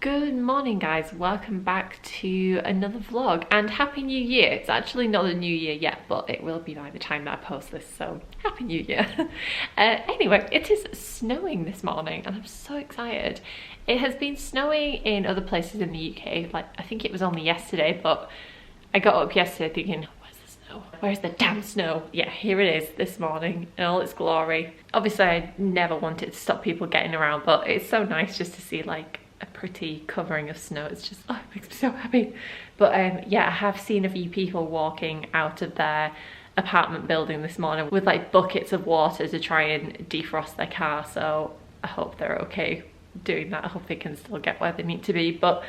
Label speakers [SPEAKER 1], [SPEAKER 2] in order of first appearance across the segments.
[SPEAKER 1] Good morning guys, welcome back to another vlog and Happy New Year. It's actually not the new year yet, but it will be by the time that I post this, so Happy New Year. Anyway, it is snowing this morning and I'm so excited. It has been snowing in other places in the UK, like I think it was only yesterday, but I got up yesterday thinking, where's the snow? Where's the damn snow? Yeah, here it is this morning in all its glory. Obviously I never wanted to stop people getting around, but it's so nice just to see like a pretty covering of snow. It's just, oh, it makes me so happy. But yeah, I have seen a few people walking out of their apartment building this morning with like buckets of water to try and defrost their car, so I hope they're okay doing that. I hope they can still get where they need to be, but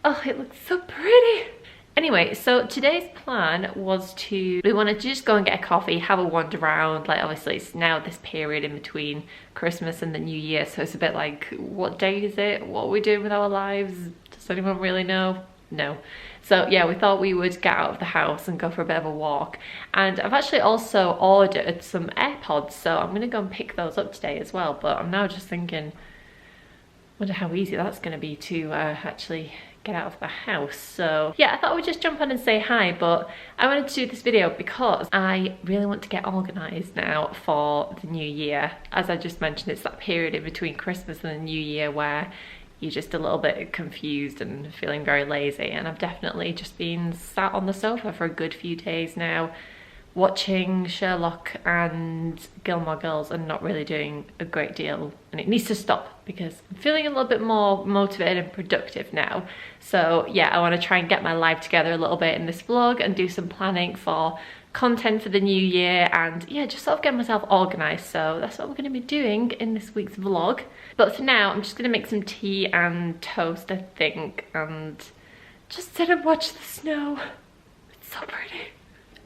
[SPEAKER 1] oh, it looks so pretty. Anyway, so today's plan was we wanted to just go and get a coffee, have a wander around. Like obviously it's now this period in between Christmas and the New Year, so it's a bit like, what day is it? What are we doing with our lives? Does anyone really know? No. So yeah, we thought we would get out of the house and go for a bit of a walk. And I've actually also ordered some AirPods, so I'm gonna go and pick those up today as well. But I'm now just thinking, wonder how easy that's gonna be to actually get out of the house. So yeah, I thought I would just jump on and say hi, but I wanted to do this video because I really want to get organised now for the new year. As I just mentioned, it's that period in between Christmas and the new year where you're just a little bit confused and feeling very lazy, and I've definitely just been sat on the sofa for a good few days now watching Sherlock and Gilmore Girls and not really doing a great deal, and it needs to stop because I'm feeling a little bit more motivated and productive now. So yeah, I want to try and get my life together a little bit in this vlog and do some planning for content for the new year, and yeah, just sort of get myself organised. So that's what we're going to be doing in this week's vlog. But for now, I'm just going to make some tea and toast, I think, and just sit and watch the snow. It's so pretty.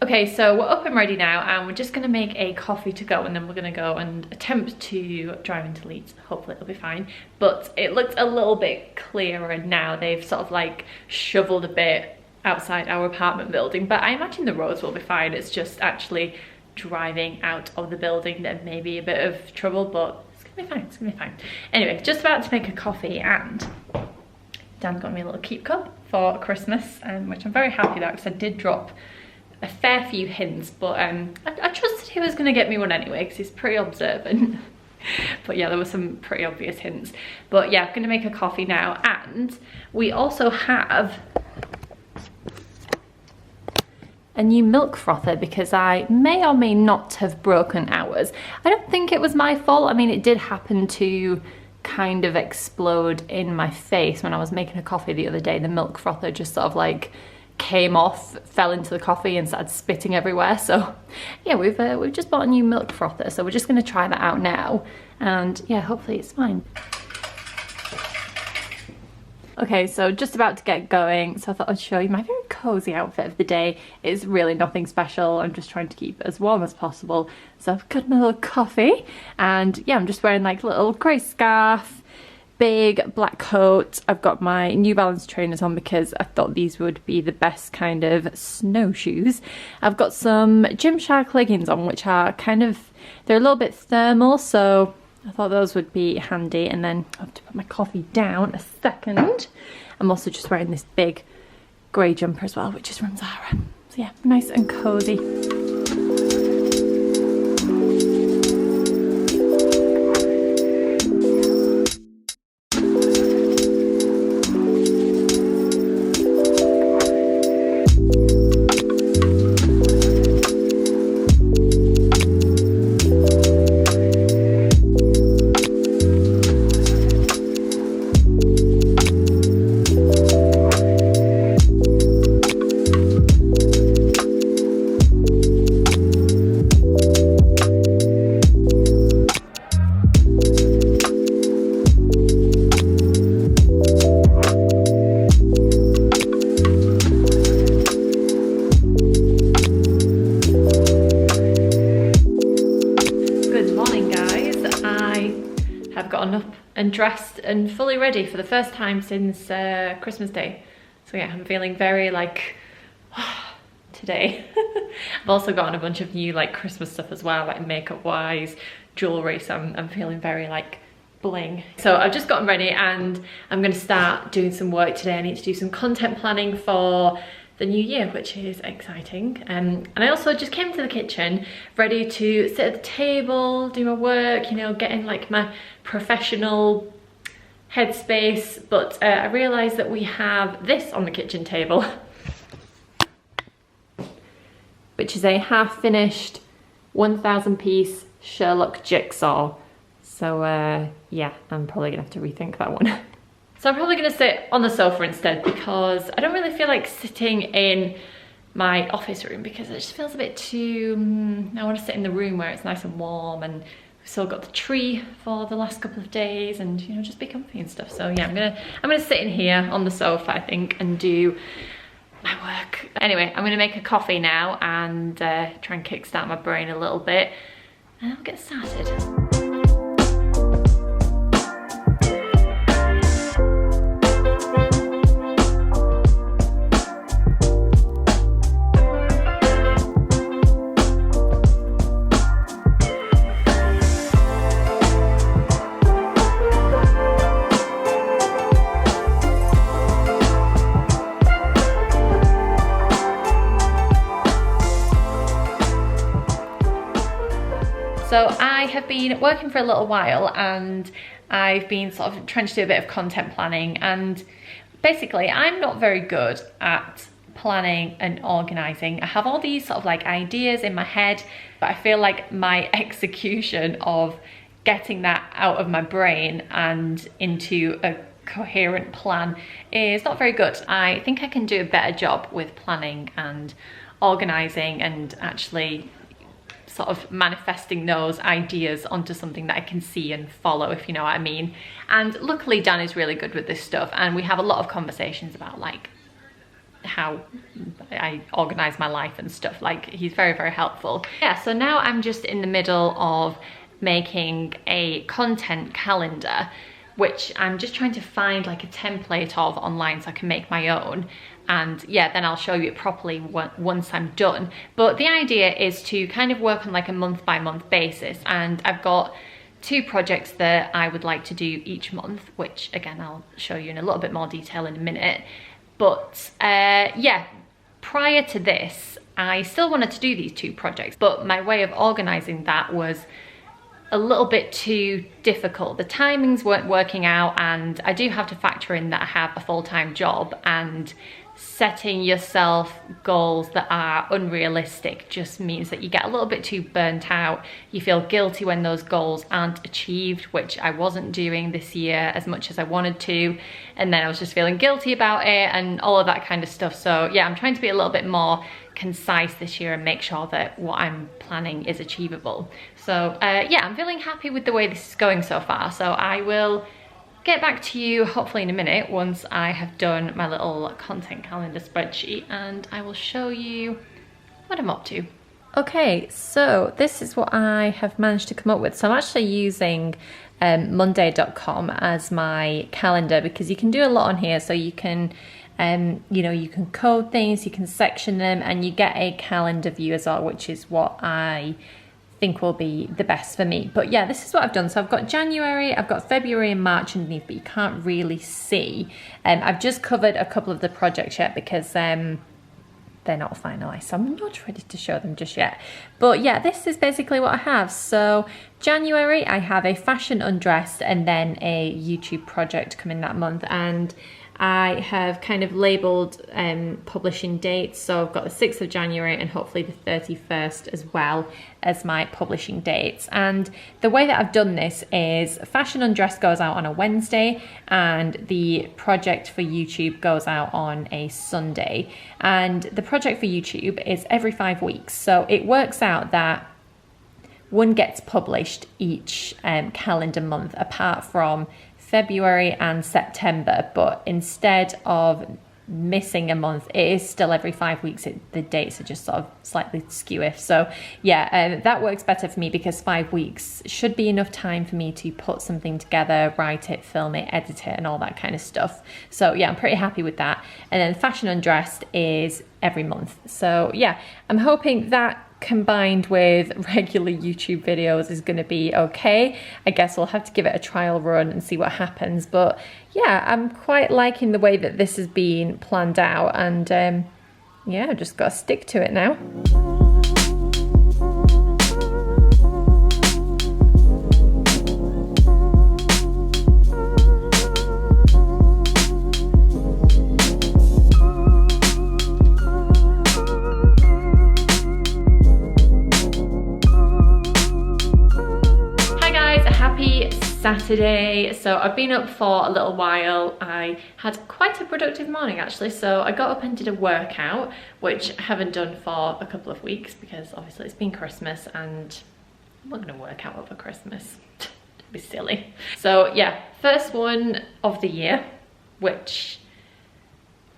[SPEAKER 1] Okay, so we're up and ready now, and we're just gonna make a coffee to go, and then we're gonna go and attempt to drive into Leeds. Hopefully it'll be fine. But it looks a little bit clearer now. They've sort of like shoveled a bit outside our apartment building, but I imagine the roads will be fine. It's just actually driving out of the building that may be a bit of trouble, but it's gonna be fine, it's gonna be fine. Anyway, just about to make a coffee, and Dan got me a little keep cup for Christmas, which I'm very happy about because I did drop a fair few hints, but I trusted he was going to get me one anyway because he's pretty observant. But yeah, there were some pretty obvious hints. But yeah, I'm going to make a coffee now, and we also have a new milk frother because I may or may not have broken ours. I don't think it was my fault. I mean, it did happen to kind of explode in my face when I was making a coffee the other day. The milk frother just sort of like came off, fell into the coffee and started spitting everywhere. So yeah, we've just bought a new milk frother, so we're just going to try that out now, and yeah, hopefully it's fine. Okay, so just about to get going, so I thought I'd show you my very cozy outfit of the day. It's really nothing special. I'm just trying to keep it as warm as possible. So I've got my little coffee, and yeah, I'm just wearing like a little grey scarf, big black coat. I've got my New Balance trainers on because I thought these would be the best kind of snowshoes. I've got some Gymshark leggings on, which are kind of, they're a little bit thermal, so I thought those would be handy. And then I have to put my coffee down a second. I'm also just wearing this big grey jumper as well, which is from Zara. So yeah, nice and cozy. Gotten up and dressed and fully ready for the first time since Christmas Day. So yeah, I'm feeling very like today. I've also gotten a bunch of new like Christmas stuff as well, like makeup wise, jewelry, so I'm feeling very like bling. So I've just gotten ready and I'm going to start doing some work today. I need to do some content planning for the new year, which is exciting. And I also just came to the kitchen ready to sit at the table, do my work, you know, get in like my professional headspace. But I realised that we have this on the kitchen table, which is a half-finished 1,000 piece Sherlock jigsaw. So yeah, I'm probably gonna have to rethink that one. So I'm probably gonna sit on the sofa instead because I don't really feel like sitting in my office room because it just feels a bit too, I wanna sit in the room where it's nice and warm, and we've still got the tree for the last couple of days, and you know, just be comfy and stuff. So yeah, I'm gonna sit in here on the sofa, I think, and do my work. Anyway, I'm gonna make a coffee now and try and kickstart my brain a little bit, and I'll get started. So I have been working for a little while and I've been sort of trying to do a bit of content planning, and basically I'm not very good at planning and organising. I have all these sort of like ideas in my head, but I feel like my execution of getting that out of my brain and into a coherent plan is not very good. I think I can do a better job with planning and organising and actually sort of manifesting those ideas onto something that I can see and follow, if you know what I mean. And luckily Dan is really good with this stuff, and we have a lot of conversations about like how I organize my life and stuff. Like, he's very, very helpful. Yeah, so now I'm just in the middle of making a content calendar, which I'm just trying to find like a template of online so I can make my own. And yeah, then I'll show you it properly once I'm done. But the idea is to kind of work on like a month by month basis, and I've got 2 projects that I would like to do each month, which again I'll show you in a little bit more detail in a minute. But yeah, prior to this I still wanted to do these 2 projects, but my way of organizing that was a little bit too difficult. The timings weren't working out, and I do have to factor in that I have a full-time job, and setting yourself goals that are unrealistic just means that you get a little bit too burnt out. You feel guilty when those goals aren't achieved, which I wasn't doing this year as much as I wanted to, and then I was just feeling guilty about it and all of that kind of stuff. So yeah, I'm trying to be a little bit more concise this year and make sure that what I'm planning is achievable. So yeah, I'm feeling happy with the way this is going so far. So I will get back to you hopefully in a minute once I have done my little content calendar spreadsheet, and I will show you what I'm up to. Okay, so this is what I have managed to come up with. So I'm actually using monday.com as my calendar because you can do a lot on here. So you can you know, you can code things, you can section them, and you get a calendar view as well, which is what I think will be the best for me. But yeah, this is what I've done. So I've got January, I've got February and March underneath, but you can't really see. I've just covered a couple of the projects yet because they're not finalized, so I'm not ready to show them just yet. But yeah, this is basically what I have. So January, I have a fashion undressed and then a YouTube project coming that month, and I have kind of labelled publishing dates. So I've got the 6th of January and hopefully the 31st as well as my publishing dates. And the way that I've done this is Fashion Undressed goes out on a Wednesday and the project for YouTube goes out on a Sunday. And the project for YouTube is every 5 weeks. So it works out that one gets published each calendar month apart from February and September, but instead of missing a month, it is still every 5 weeks. The dates are just sort of slightly skewish. So yeah, that works better for me because 5 weeks should be enough time for me to put something together, write it, film it, edit it, and all that kind of stuff. So yeah, I'm pretty happy with that. And then Fashion Undressed is every month. So yeah, I'm hoping that combined with regular YouTube videos is going to be okay. I guess I'll have to give it a trial run and see what happens. But yeah, I'm quite liking the way that this has been planned out, and yeah, I've just got to stick to it now. Saturday. So I've been up for a little while. I had quite a productive morning actually. So I got up and did a workout, which I haven't done for a couple of weeks because obviously it's been Christmas and I'm not going to work out over Christmas. It'd be silly. So yeah, first one of the year, which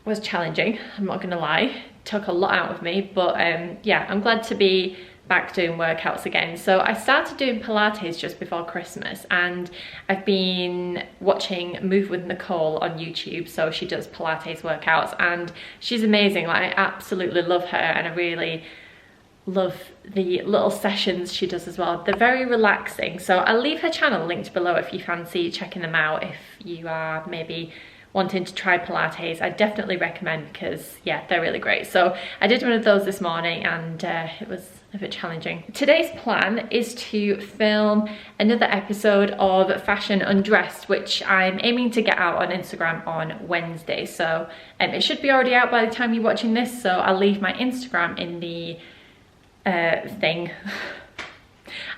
[SPEAKER 1] was challenging, I'm not going to lie. Took a lot out of me, but yeah, I'm glad to be back doing workouts again. So I started doing Pilates just before Christmas, and I've been watching Move with Nicole on YouTube. So she does Pilates workouts and she's amazing. Like, I absolutely love her, and I really love the little sessions she does as well. They're very relaxing. So I'll leave her channel linked below if you fancy checking them out, if you are maybe wanting to try Pilates. I definitely recommend, because yeah, they're really great. So I did one of those this morning, and it was a bit challenging. Today's plan is to film another episode of Fashion Undressed, which I'm aiming to get out on Instagram on Wednesday. So it should be already out by the time you're watching this, so I'll leave my Instagram in the thing.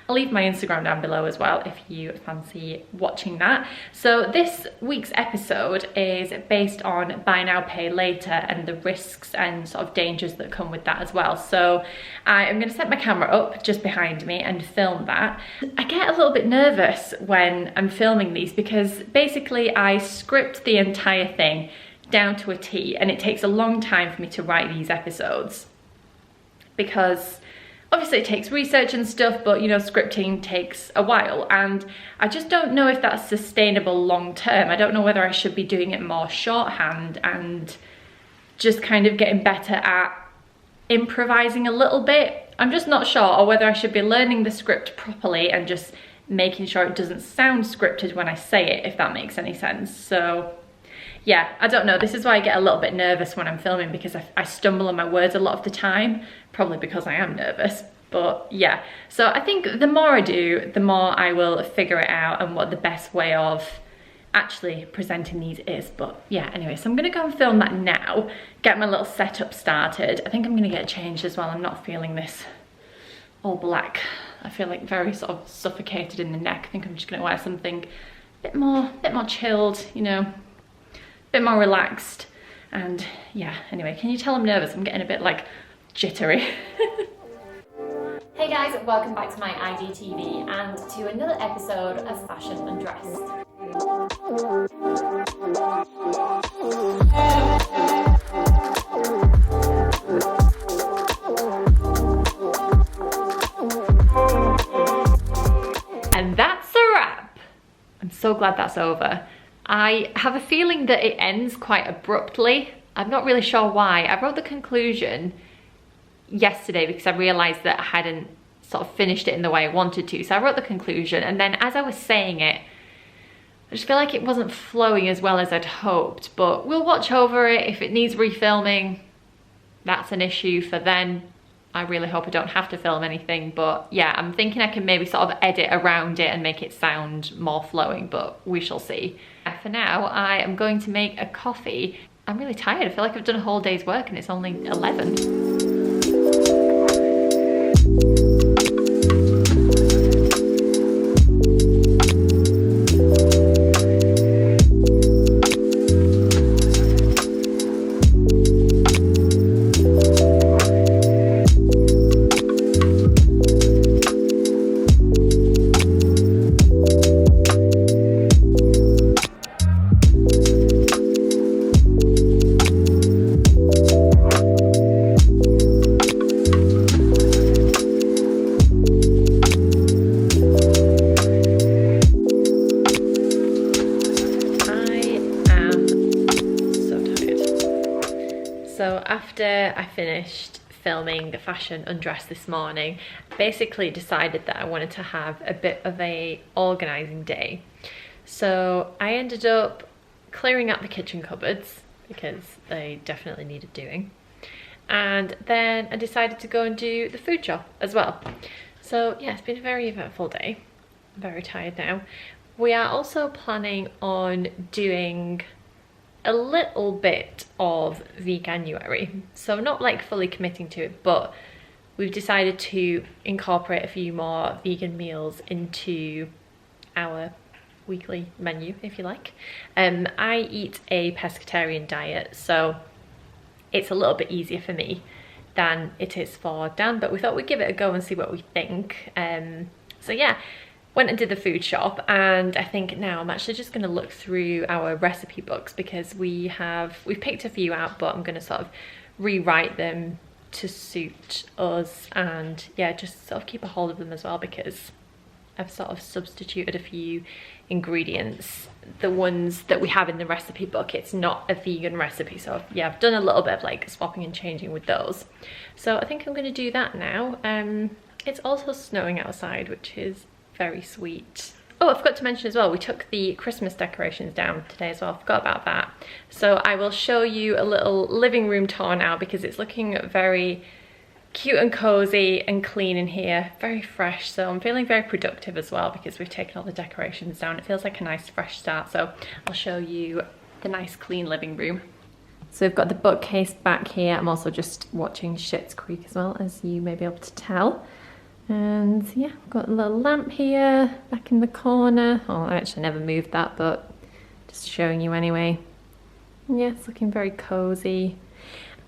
[SPEAKER 1] I'll leave my Instagram down below as well if you fancy watching that. So this week's episode is based on buy now, pay later, and the risks and sort of dangers that come with that as well. So I am going to set my camera up just behind me and film that. I get a little bit nervous when I'm filming these because basically I script the entire thing down to a T, and it takes a long time for me to write these episodes because obviously it takes research and stuff, but you know, scripting takes a while, and I just don't know if that's sustainable long term. I don't know whether I should be doing it more shorthand and just kind of getting better at improvising a little bit. I'm just not sure, or whether I should be learning the script properly and just making sure it doesn't sound scripted when I say it, if that makes any sense. So yeah, I don't know. This is why I get a little bit nervous when I'm filming, because I stumble on my words a lot of the time, probably because I am nervous. But yeah, so I think the more I do, the more I will figure it out and what the best way of actually presenting these is. But yeah, anyway, so I'm gonna go and film that now, get my little setup started. I think I'm gonna get changed as well. I'm not feeling this all black. I feel like very sort of suffocated in the neck. I think I'm just gonna wear something a bit more chilled, you know, bit more relaxed. And yeah, anyway, can you tell I'm nervous? I'm getting a bit like jittery. Hey guys, welcome back to my IGTV and to another episode of Fashion Undressed. And that's a wrap. I'm so glad that's over. I have a feeling that it ends quite abruptly. I'm not really sure why. I wrote the conclusion yesterday because I realised that I hadn't sort of finished it in the way I wanted to. So I wrote the conclusion, and then as I was saying it, I just feel like it wasn't flowing as well as I'd hoped. But we'll watch over it. If it needs refilming, that's an issue for then. I really hope I don't have to film anything, but yeah, I'm thinking I can maybe sort of edit around it and make it sound more flowing, but we shall see. For now, I am going to make a coffee. I'm really tired. I feel like I've done a whole day's work and it's only 11. So after I finished filming the fashion undress this morning, basically decided that I wanted to have a bit of a organising day. So I ended up clearing out the kitchen cupboards because they definitely needed doing. And then I decided to go and do the food shop as well. So yeah, it's been a very eventful day. I'm very tired now. We are also planning on doing a little bit of veganuary. So not like fully committing to it, but we've decided to incorporate a few more vegan meals into our weekly menu, if you like. I eat a pescatarian diet, so it's a little bit easier for me than it is for Dan, but we thought we'd give it a go and see what we think. So yeah, went and did the food shop, and I think now I'm actually just going to look through our recipe books because we've picked a few out, but I'm going to sort of rewrite them to suit us, and yeah, just sort of keep a hold of them as well because I've sort of substituted a few ingredients. The ones that we have in the recipe book, it's not a vegan recipe, so yeah, I've done a little bit of like swapping and changing with those. So I think I'm going to do that now. It's also snowing outside, which is very sweet. Oh, I forgot to mention as well, we took the Christmas decorations down today as well. I forgot about that. So I will show you a little living room tour now because it's looking very cute and cozy and clean in here, very fresh. So I'm feeling very productive as well because we've taken all the decorations down. It feels like a nice fresh start. So I'll show you the nice clean living room. So we've got the bookcase back here. I'm also just watching Schitt's Creek as well, as you may be able to tell. And yeah, I've got a little lamp here back in the corner. Oh, I actually never moved that, but just showing you anyway. Yeah, it's looking very cozy.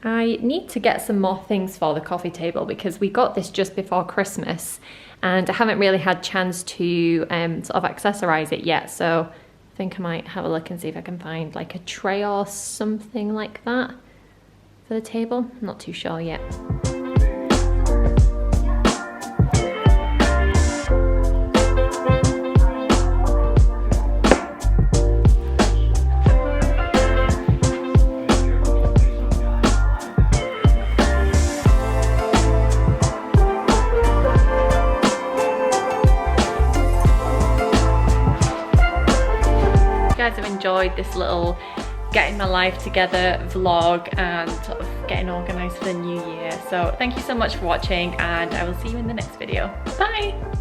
[SPEAKER 1] I need to get some more things for the coffee table because we got this just before Christmas and I haven't really had chance to sort of accessorize it yet. So I think I might have a look and see if I can find like a tray or something like that for the table. I'm not too sure yet. I've enjoyed this little getting my life together vlog and sort of getting organised for the new year. So thank you so much for watching and I will see you in the next video. Bye!